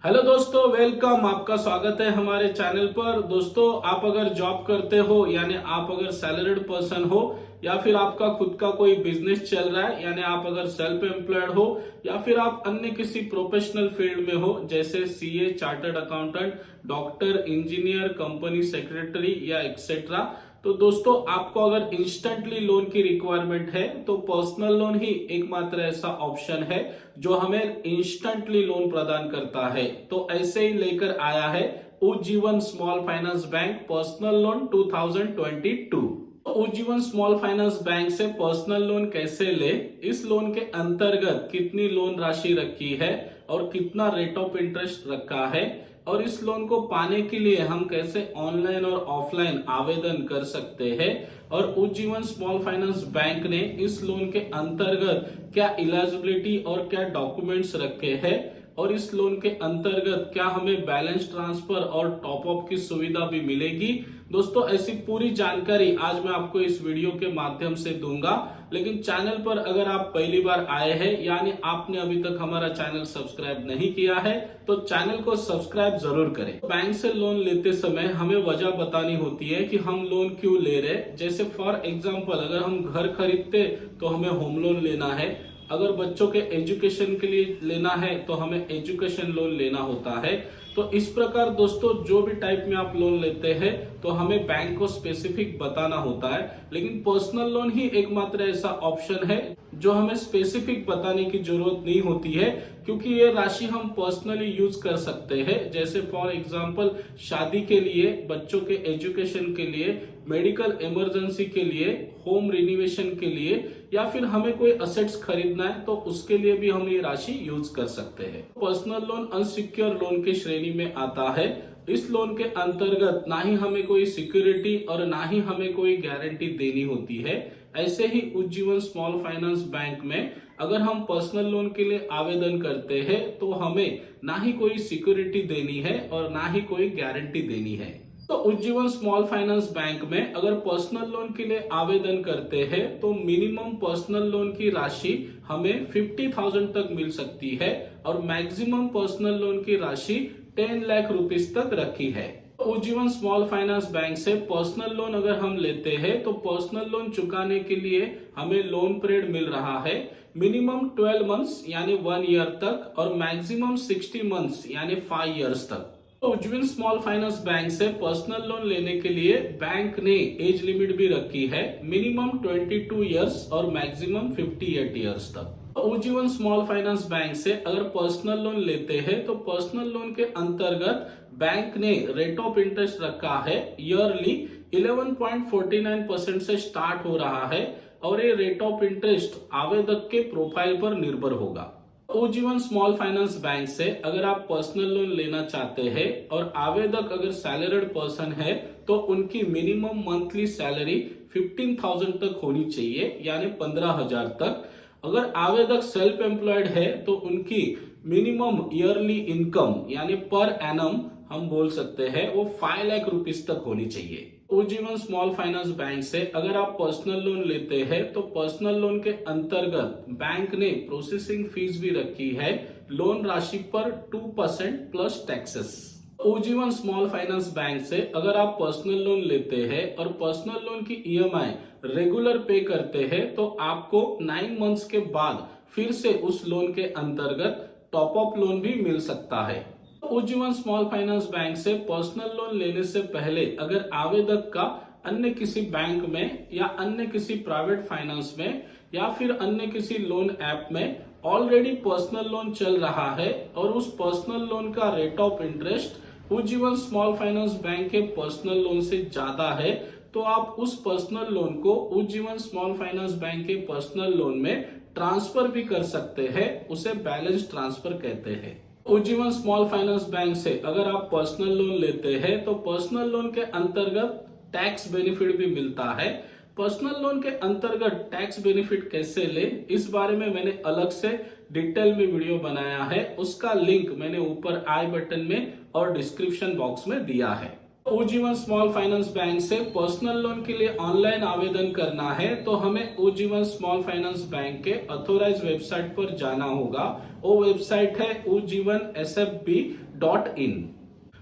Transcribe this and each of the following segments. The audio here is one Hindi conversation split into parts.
हेलो दोस्तों, वेलकम। आपका स्वागत है हमारे चैनल पर। दोस्तों, आप अगर जॉब करते हो यानी आप अगर सैलरीड पर्सन हो या फिर आपका खुद का कोई बिजनेस चल रहा है यानी आप अगर सेल्फ एम्प्लॉयड हो या फिर आप अन्य किसी प्रोफेशनल फील्ड में हो जैसे CA, chartered accountant, doctor, engineer, company secretary या एक्सेट्रा, तो दोस्तों आपको अगर इंस्टेंटली लोन की रिक्वायरमेंट है तो पर्सनल लोन ही एकमात्र ऐसा ऑप्शन है जो हमें इंस्टेंटली लोन प्रदान करता है। तो ऐसे ही लेकर आया है Ujjivan small finance bank personal loan 2022। Ujjivan small finance bank से पर्सनल लोन कैसे ले, इस लोन के अंतर्गत कितनी लोन राशि रखी है और कितना रेट ऑफ इंटरेस्ट रखा है और इस लोन को पाने के लिए हम कैसे ऑनलाइन और ऑफलाइन आवेदन कर सकते हैं और उज्जीवन स्मॉल फाइनेंस बैंक ने इस लोन के अंतर्गत क्या एलिजिबिलिटी और क्या डॉक्यूमेंट्स रखे हैं और इस लोन के अंतर्गत क्या हमें बैलेंस ट्रांसफर और टॉप अप की सुविधा भी मिलेगी। दोस्तों, ऐसी पूरी जानकारी आज मैं आपको इस वीडियो के माध्यम से दूंगा। लेकिन चैनल पर अगर आप पहली बार आए हैं यानी आपने अभी तक हमारा चैनल सब्सक्राइब नहीं किया है तो चैनल को सब्सक्राइब जरूर करें। बैंक से लोन लेते समय हमें वजह बतानी होती है कि हम लोन क्यों ले रहे। जैसे फॉर एग्जांपल, अगर हम घर खरीदते तो हमें होम लोन लेना है, अगर बच्चों के एजुकेशन के लिए लेना है तो हमें एजुकेशन लोन लेना होता है। तो इस प्रकार दोस्तों जो भी टाइप में आप लोन लेते हैं तो हमें बैंक को स्पेसिफिक बताना होता है। लेकिन पर्सनल लोन ही एकमात्र ऐसा ऑप्शन है जो हमें स्पेसिफिक बताने की जरूरत नहीं होती है, क्योंकि ये राशि हम पर्सनली यूज कर सकते हैं। जैसे फॉर एग्जांपल शादी के लिए, बच्चों के एजुकेशन के लिए, मेडिकल इमरजेंसी के लिए, होम रिनोवेशन के लिए या फिर हमें कोई असेट्स खरीदना है तो उसके लिए भी हम ये राशि यूज कर सकते हैं। पर्सनल लोन अनसिक्योर लोन की श्रेणी में आता है। इस लोन के अंतर्गत ना ही हमें कोई सिक्योरिटी और ना ही हमें कोई गारंटी देनी होती है। ऐसे ही उज्जीवन स्मॉल फाइनेंस बैंक में अगर हम पर्सनल लोन के लिए आवेदन करते हैं तो हमें ना ही कोई सिक्योरिटी देनी है और ना ही कोई गारंटी देनी है। तो उज्जीवन स्मॉल फाइनेंस बैंक में अगर पर्सनल लोन के लिए आवेदन करते हैं तो मिनिमम पर्सनल लोन की राशि हमें 50,000 तक मिल सकती है और मैक्सिमम पर्सनल लोन की राशि 10 लाख रुपीस तक रखी है। उज्जीवन स्मॉल फाइनेंस बैंक से पर्सनल लोन अगर हम लेते हैं तो पर्सनल लोन चुकाने के लिए हमें लोन पीरियड मिल रहा है मिनिमम 12 मंथ्स यानी 1 ईयर तक और मैक्सिमम 60 मंथ्स यानी 5 ईयर्स तक। उज्जीवन स्मॉल फाइनेंस बैंक से पर्सनल लोन लेने के लिए बैंक ने एज लिमिट भी रखी है मिनिमम 22 ईयर्स और मैक्सिमम 58 ईयर्स तक। उज्जीवन स्मॉल फाइनेंस बैंक से अगर पर्सनल लोन लेते हैं तो पर्सनल लोन के अंतर्गत बैंक ने रेट ऑफ इंटरेस्ट रखा है ईयरली 11.49% से स्टार्ट हो रहा है और ये रेट ऑफ इंटरेस्ट आवेदक के प्रोफाइल पर निर्भर होगा। उज्जीवन स्मॉल फाइनेंस बैंक से अगर आप पर्सनल लोन लेना चाहते हैं और आवेदक अगर सैलरीड पर्सन है तो उनकी मिनिमम मंथली सैलरी 15,000 तक होनी चाहिए यानी 15,000 तक। अगर आवेदक सेल्फ एम्प्लॉयड है तो उनकी मिनिमम ईयरली इनकम यानी पर एनम हम बोल सकते हैं वो 5 लाख रुपीस तक होनी चाहिए। उज्जीवन स्मॉल फाइनेंस बैंक से अगर आप पर्सनल लोन लेते हैं तो पर्सनल लोन के अंतर्गत बैंक ने प्रोसेसिंग फीस भी रखी है लोन राशि पर 2% plus taxes. Ujjivan small finance bank से अगर आप पर्सनल लोन लेते हैं और पर्सनल लोन की ईएमआई रेगुलर पे करते हैं तो आपको 9 मंथ्स के बाद फिर से उस लोन के अंतर्गत टॉप अप लोन भी मिल सकता है। उज्जीवन स्मॉल फाइनेंस बैंक से पर्सनल लोन लेने से पहले अगर आवेदक का अन्य किसी बैंक में या अन्य किसी प्राइवेट फाइनेंस में या फिर अन्य किसी लोन ऐप में ऑलरेडी पर्सनल लोन चल रहा है और उस पर्सनल लोन का rate of interest Ujjivan small finance bank के पर्सनल लोन से ज्यादा है तो आप उस पर्सनल लोन को उज्जीवन स्मॉल फाइनेंस बैंक के पर्सनल लोन में ट्रांसफर भी कर सकते हैं, उसे बैलेंस ट्रांसफर कहते हैं। उज्जीवन स्मॉल फाइनेंस बैंक से अगर आप पर्सनल लोन लेते हैं तो पर्सनल लोन के अंतर्गत टैक्स बेनिफिट भी मिलता है। पर्सनल लोन के अंतर्गत टैक्स बेनिफिट कैसे ले, इस बारे में मैंने अलग से डिटेल में वीडियो बनाया है, उसका लिंक मैंने ऊपर आई बटन में और डिस्क्रिप्शन बॉक्स में दिया है। उज्जीवन स्मॉल फाइनेंस बैंक से पर्सनल लोन के लिए ऑनलाइन आवेदन करना है तो हमें उज्जीवन स्मॉल फाइनेंस बैंक के ऑथोराइज वेबसाइट पर जाना होगा। वो वेबसाइट है ujjivansfb.in।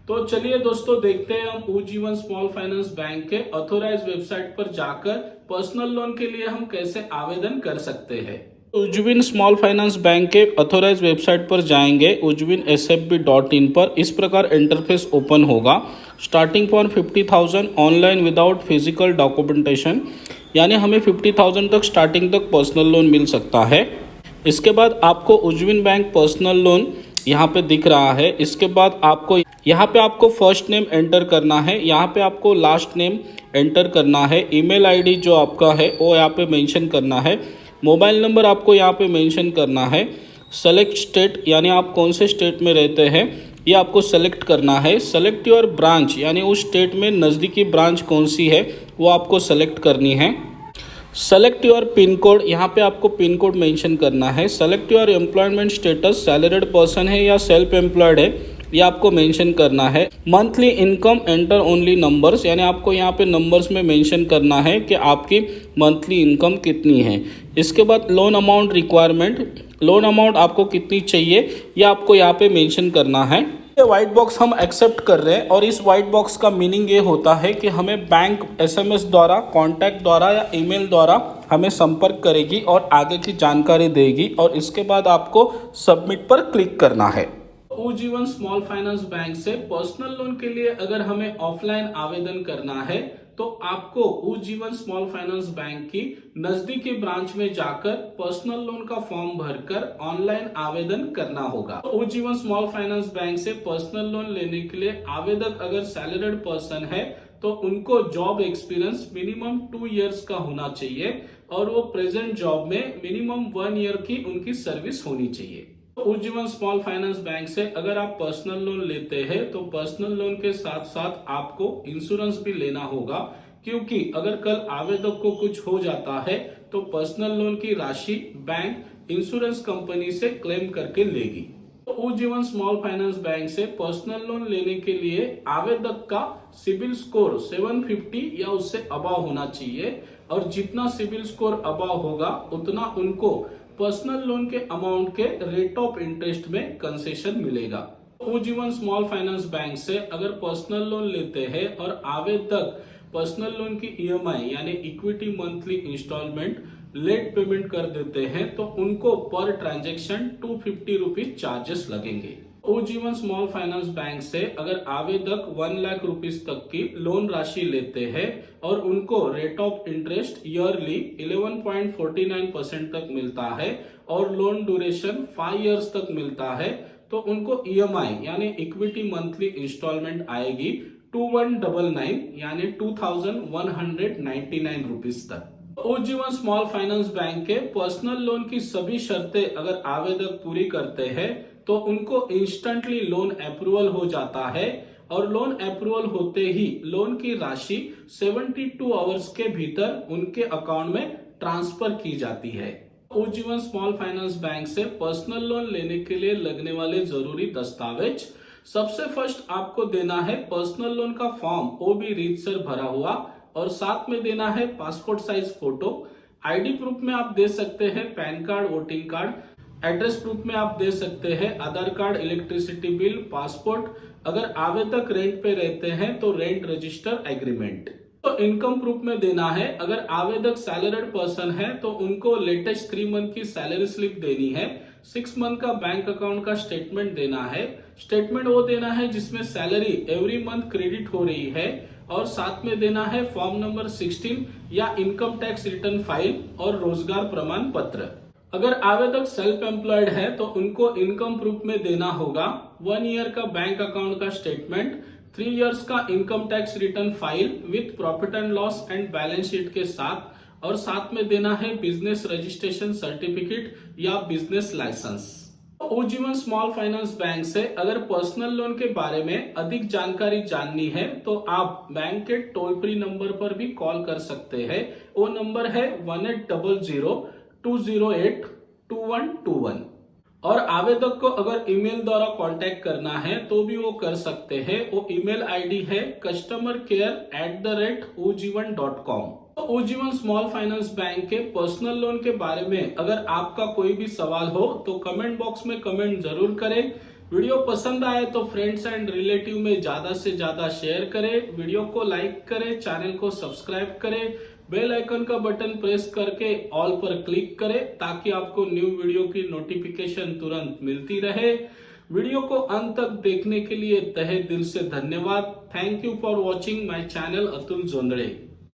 तो चलिए दोस्तों देखते हैं हम उज्जीवन स्मॉल फाइनेंस बैंक के ऑथोराइज वेबसाइट पर जाकर पर्सनल लोन के लिए हम कैसे आवेदन कर सकते हैं। उज्जीवन स्मॉल फाइनेंस बैंक के ऑथोराइज वेबसाइट पर जाएंगे ujjivansfb.in पर। इस प्रकार इंटरफेस ओपन होगा। Starting for 50,000 online without physical documentation, यानी हमें 50,000 तक स्टार्टिंग तक पर्सनल लोन मिल सकता है। इसके बाद आपको उज्जीवन बैंक पर्सनल लोन यहाँ पे दिख रहा है। इसके बाद आपको यहाँ पे आपको फर्स्ट नेम एंटर करना है, यहाँ पे आपको लास्ट नेम एंटर करना है, ईमेल आईडी जो आपका है वो यहाँ पे मेंशन करना है, मोबाइल नंबर आपको यहाँ पे मेंशन करना है, सेलेक्ट स्टेट यानी आप कौन से स्टेट में रहते हैं ये आपको सेलेक्ट करना है, सेलेक्ट योर ब्रांच यानी उस स्टेट में नज़दीकी ब्रांच कौन सी है वो आपको सेलेक्ट करनी है, सेलेक्ट योर पिन कोड यहाँ पे आपको पिन कोड मेंशन करना है, select your employment status salaried person है या सेल्फ एम्प्लॉयड है ये आपको मेंशन करना है, monthly income enter only numbers यानी आपको यहाँ पे नंबर्स में मेंशन करना है कि आपकी मंथली इनकम कितनी है। इसके बाद loan amount requirement, loan amount आपको कितनी चाहिए ये आपको यहाँ पे मेंशन करना है। ये व्हाइट बॉक्स हम एक्सेप्ट कर रहे हैं और इस व्हाइट बॉक्स का मीनिंग ये होता है कि हमें बैंक SMS द्वारा, कॉन्टैक्ट द्वारा या ईमेल द्वारा हमें संपर्क करेगी और आगे की जानकारी देगी और इसके बाद आपको सबमिट पर क्लिक करना है। उज्जीवन स्मॉल फाइनेंस बैंक से पर्सनल लोन के लिए अगर हमें ऑफलाइन आवेदन करना है तो आपको उज्जीवन स्मॉल फाइनेंस बैंक की नजदीकी ब्रांच में जाकर पर्सनल लोन का फॉर्म भरकर ऑनलाइन आवेदन करना होगा। उज्जीवन स्मॉल फाइनेंस बैंक से पर्सनल लोन लेने के लिए आवेदक अगर सैलरीड पर्सन है तो उनको जॉब एक्सपीरियंस मिनिमम 2 इयर्स का होना चाहिए और वो प्रेजेंट जॉब में मिनिमम 1 ईयर की उनकी सर्विस होनी चाहिए। उज्जीवन स्मॉल फाइनेंस बैंक से अगर आप पर्सनल लोन लेते हैं तो पर्सनल लोन के साथ साथ आपको इंश्योरेंस भी लेना होगा, क्योंकि अगर कल आवेदक को कुछ हो जाता है तो पर्सनल लोन की राशि बैंक इंश्योरेंस कंपनी से क्लेम करके लेगी। तो उज्जीवन स्मॉल फाइनेंस बैंक से पर्सनल लोन लेने के लिए आवेदक का सिबिल स्कोर 750 या उससे अबव होना चाहिए और जितना सिबिल स्कोर अबव होगा उतना उनको पर्सनल लोन के अमाउंट के रेट ऑफ इंटरेस्ट में कंसेशन मिलेगा। उज्जीवन स्मॉल फाइनेंस बैंक से अगर पर्सनल लोन लेते हैं और आवेदक पर्सनल लोन की EMI यानी equity monthly installment late payment कर देते हैं तो उनको पर ट्रांजैक्शन 250 रुपीज चार्जेस लगेंगे। उज्जीवन स्मॉल फाइनेंस बैंक से अगर आवेदक 1 लाख रुपीस तक की लोन राशि लेते हैं और उनको रेट ऑफ इंटरेस्ट ईयरली 11.49% तक मिलता है और लोन ड्यूरेशन 5 इयर्स तक मिलता है तो उनको EMI यानी इक्विटी मंथली इंस्टॉलमेंट आएगी 2199 यानी 2199 रुपीस तक। उज्जीवन स्मॉल फाइनेंस बैंक के पर्सनल लोन की सभी शर्तें अगर आवेदक पूरी करते हैं तो उनको इंस्टेंटली लोन अप्रूवल हो जाता है और लोन अप्रूवल होते ही लोन की राशि 72 आवर्स के भीतर उनके अकाउंट में ट्रांसफर की जाती है। उज्जीवन स्मॉल फाइनेंस बैंक से पर्सनल लोन लेने के लिए लगने वाले जरूरी दस्तावेज, सबसे फर्स्ट आपको देना है पर्सनल लोन का फॉर्म, वो भी रीतसर भरा हुआ, और साथ में देना है passport size photo. ID proof में आप दे सकते हैं pan card, voting card. Address proof में आप दे सकते हैं आधार कार्ड, इलेक्ट्रिसिटी बिल, पासपोर्ट। अगर आवेदक रेंट पे रहते हैं तो रेंट रजिस्टर एग्रीमेंट। तो इनकम प्रूफ में देना है, अगर आवेदक सैलरीड पर्सन है तो उनको लेटेस्ट 3 मंथ की सैलरी स्लिप देनी है, 6 मंथ का बैंक अकाउंट का स्टेटमेंट देना है। स्टेटमेंट वो देना है जिसमें सैलरी एवरी मंथ क्रेडिट हो रही है, और साथ में देना है फॉर्म नंबर 16 या इनकम टैक्स रिटर्न फाइल और रोजगार प्रमाण पत्र। अगर आवेदक सेल्फ एम्प्लॉयड है तो उनको इनकम प्रूफ में देना होगा 1 ईयर का बैंक अकाउंट का स्टेटमेंट, 3 इयर्स का income tax return file with profit and loss and balance sheet के साथ, और साथ में देना है बिजनेस रजिस्ट्रेशन सर्टिफिकेट या business license. Ujjivan small finance bank से अगर पर्सनल लोन के बारे में अधिक जानकारी जाननी है तो आप बैंक के टोल फ्री नंबर पर भी कॉल कर सकते हैं। वो नंबर है 1800-208-2121। और आवेदक को अगर ईमेल द्वारा कांटेक्ट करना है तो भी वो कर सकते हैं। वो ईमेल आईडी है customercare@ujjivan.com। तो ujjivan स्मॉल फाइनेंस बैंक के पर्सनल लोन के बारे में अगर आपका कोई भी सवाल हो तो कमेंट बॉक्स में कमेंट जरूर करें। वीडियो पसंद आए तो फ्रेंड्स एंड रिलेटिव में ज्यादा से ज्यादा शेयर करें, वीडियो को लाइक करें, चैनल को सब्सक्राइब करें, बेल आइकन का बटन प्रेस करके ऑल पर क्लिक करें ताकि आपको न्यू वीडियो की नोटिफिकेशन तुरंत मिलती रहे। वीडियो को अंत तक देखने के लिए तहे दिल से धन्यवाद। Thank you for watching my channel Atul जोंदड़े।